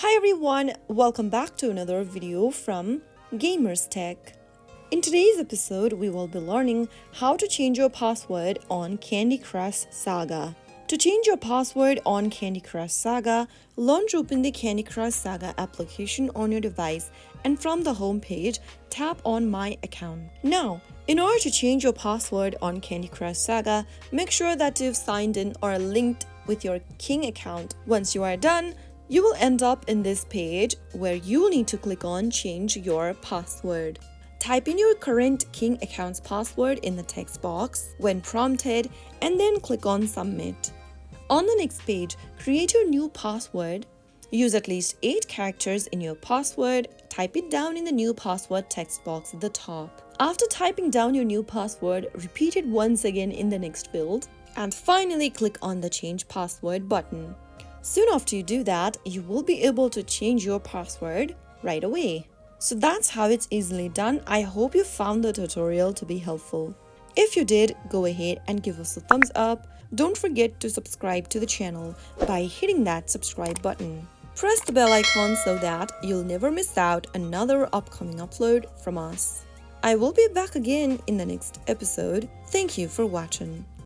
Hi everyone, welcome back to another video from Gamers Tech. In today's episode, we will be learning how to change your password on Candy Crush Saga. To change your password on Candy Crush Saga, launch open the Candy Crush Saga application on your device and from the home page, tap on My Account. Now, in order to change your password on Candy Crush Saga, make sure that you've signed in or linked with your King account. Once you are done, you will end up in this page where you will need to click on Change Your Password. Type in your current King account's password in the text box when prompted and then click on Submit. On the next page, create your new password. Use at least 8 characters in your password. Type it down in the new password text box at the top. After typing down your new password, repeat it once again in the next field. And finally, click on the Change Password button. Soon after you do that, you will be able to change your password right away. So that's how it's easily done. I hope you found the tutorial to be helpful. If you did, go ahead and give us a thumbs up. Don't forget to subscribe to the channel by hitting that subscribe button. Press the bell icon so that you'll never miss out another upcoming upload from us. I will be back again in the next episode. Thank you for watching.